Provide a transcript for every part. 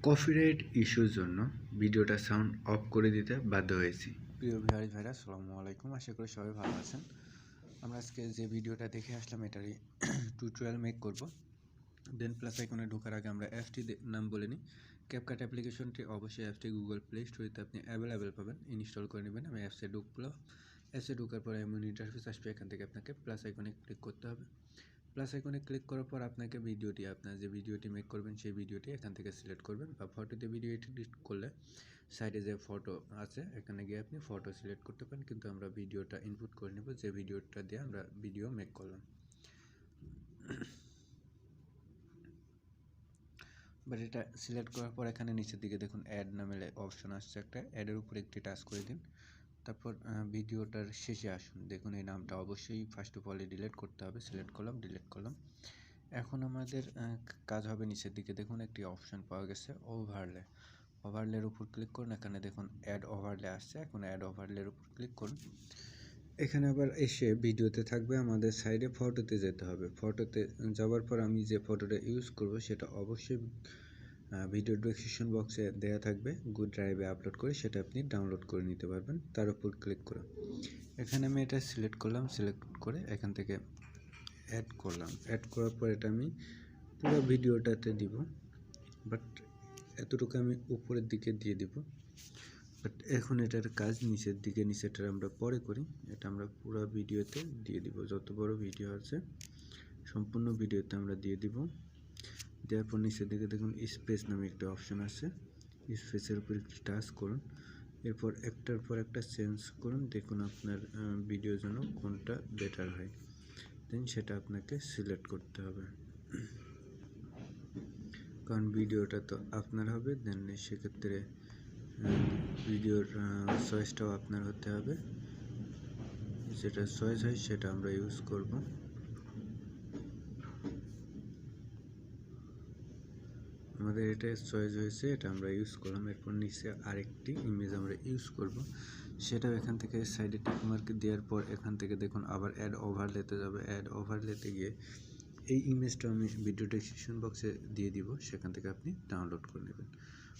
Copyright ইস্যুর জন্য ভিডিওটা সাউন্ড অফ করে দিতে বাধ্য হয়েছি। প্রিয় ভিউয়ার্স ভাইরা, আসসালামু আলাইকুম। আশা করি সবাই ভালো আছেন। আমরা আজকে যে ভিডিওটা দেখে আসলাম এটারই টিউটোরিয়াল মেক করব। দেন প্লাস আইকনে ঢোকার আগে আমরা অ্যাপটি নাম বলে নিই। ক্যাপকাট অ্যাপ্লিকেশনটি অবশ্যই অ্যাপটি গুগল প্লে স্টোরেতে আপনি অ্যাভেলেবেল পাবেন, ইনস্টল করে নেবেন। আমি অ্যাপসে ঢুকলাম। অ্যাপসে ঢোকার পরে এমন ইন্টারফেস আসবে, এখান থেকে আপনাকে প্লাস আইকনে ক্লিক করতে হবে। প্লাস আইকনে ক্লিক করার পর আপনাকে আপনার যে ভিডিওটি মেক করবেন সেই ভিডিওটি এখান থেকে সিলেক্ট করবেন, বা ফটোতে ভিডিও এডিট করলে সাইডে যে ফটো আছে এখানে গিয়ে আপনি ফটো সিলেক্ট করতে পারেন, কিন্তু আমরা ভিডিওটা ইনপুট করে নেব যে ভিডিওটা দিয়ে আমরা ভিডিও মেক করলাম। বাট এটা সিলেক্ট করার পর এখানে নিচের দিকে দেখুন অ্যাড নামে অপশন আসছে একটা, অ্যাডের উপর একটি টাচ করে দিন। তারপর ভিডিওটার শেষে আসুন, দেখুন এই নামটা অবশ্যই ফার্স্ট অফ অল ডিলিট করতে হবে। সিলেক্ট করলাম, ডিলিট করলাম। এখন আমাদের কাজ হবে নিচের দিকে দেখুন একটি অপশন পাওয়া গেছে ওভারলের উপর ক্লিক করুন। এখানে দেখুন অ্যাড ওভারলে আসছে, এখন অ্যাড ওভারলের উপর ক্লিক করুন। এখানে আবার এসে ভিডিওতে থাকবে আমাদের সাইডে ফটোতে যেতে হবে। ফটোতে যাওয়ার পর আমি যে ফটোটা ইউজ করব সেটা অবশ্যই ভিডিও ডেসক্রিপশন বক্সে দেওয়া থাকবে, গুড ড্রাইভে আপলোড করে সেটা আপনি ডাউনলোড করে নিতে পারবেন। তার উপর ক্লিক করে এখানে আমি এটা সিলেক্ট করলাম, সিলেক্ট করে এখান থেকে অ্যাড করলাম। অ্যাড করার পর এটা আমি পুরো ভিডিওটাতে দিব, বাট এতটুকু আমি উপরের দিকে দিয়ে দিব। বাট এখন এটার কাজ নিচের দিকে, নিচেরটা আমরা পরে করি। এটা আমরা পুরো ভিডিওতে দিয়ে দিব, যত বড় ভিডিও আছে সম্পূর্ণ ভিডিওতে আমরা দিয়ে দিব। দেওয়ার পর নিচের দিকে দেখুন স্পেস নামে একটা অপশন আছে, স্পেসের উপর একটু টাচ করুন। এরপর একটার পর একটা চেঞ্জ করুন, দেখুন আপনার ভিডিওর জন্য কোনটা বেটার হয়। দেন সেটা আপনাকে সিলেক্ট করতে হবে, কারণ ভিডিওটা তো আপনার হবে। দেন সেক্ষেত্রে ভিডিওর চয়েসটাও আপনার হতে হবে, যেটা চয়েস হয় সেটা আমরা ইউজ করব। আমাদের এটা চয়েস হয়েছে, এটা আমরা ইউজ করলাম। এরপর নিচে আরেকটি ইমেজ আমরা ইউজ করব, সেটাও এখান থেকে সাইডে টিকমার্ক দেওয়ার পর এখান থেকে দেখুন আবার অ্যাড ওভারলেতে যাবে। অ্যাড ওভারলেতে গিয়ে এই ইমেজটা আমি ভিডিও ডেসক্রিপশন বক্সে দিয়ে দিব, সেখান থেকে আপনি ডাউনলোড করে নেবেন।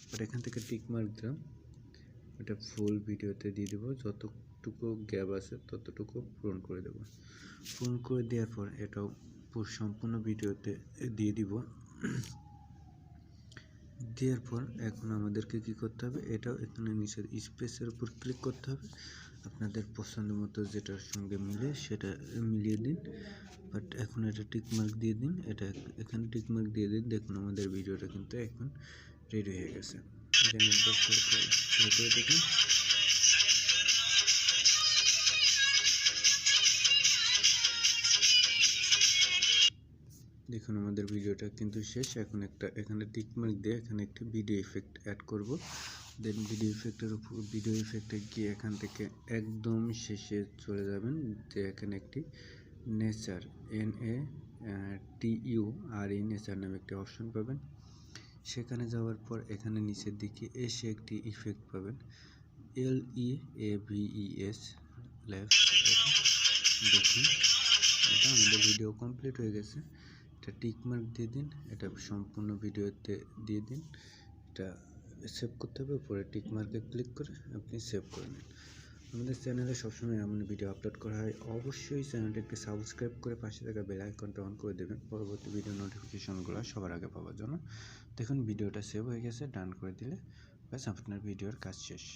বাট এখান থেকে টিকমার্ক দিলাম, এটা ফুল ভিডিওতে দিয়ে দিব, যতটুকু গ্যাপ আছে ততটুকু পূরণ করে দেব। পূরণ করে দেওয়ার পর এটাও সম্পূর্ণ ভিডিওতে দিয়ে দিব। দেওয়ার পর এখন আমাদেরকে কী করতে হবে, এটাও এখানে নিচের স্পেসের উপর ক্লিক করতে হবে। আপনাদের পছন্দ মতো যেটার সঙ্গে মিলে সেটা মিলিয়ে দিন। বাট এখন এটা টিকমার্ক দিয়ে দিন, এটা এখানে টিকমার্ক দিয়ে দিন। দেখুন আমাদের ভিডিওটা কিন্তু এখন রেডি হয়ে গেছে। দেখুন দেখুন আমাদের ভিডিওটা কিন্তু শেষ। এখন একটা এখানে টিকমার্ক দিয়ে এখানে একটি ভিডিও ইফেক্ট অ্যাড করব। দেন ভিডিও ইফেক্টে গিয়ে এখান থেকে একদম শেষে চলে যাবেন, যে এখানে একটি নেচার NATURE নেচার নামে একটি অপশন পাবেন। সেখানে যাওয়ার পর এখানে নিচের দিকে এসে একটি ইফেক্ট পাবেন, LEAVES লেফট। দেখুন এটা আমাদের ভিডিও কমপ্লিট হয়ে গেছে। এটা টিকমার্ক দিয়ে দিন, এটা সম্পূর্ণ ভিডিওতে দিয়ে দিন। এটা সেভ করতে হবে, উপরে টিকমার্কে ক্লিক করে আপনি সেভ করে নিন। আমাদের চ্যানেলে সবসময় এমন ভিডিও আপলোড করা হয়, অবশ্যই চ্যানেলটিকে সাবস্ক্রাইব করে পাশে থাকা বেল আইকনটা অন করে দেবেন পরবর্তী ভিডিও নোটিফিকেশনগুলো সবার আগে পাওয়ার জন্য। দেখুন ভিডিওটা সেভ হয়ে গেছে, ডান করে দিলে ব্যাস আপনার ভিডিওর কাজ শেষ।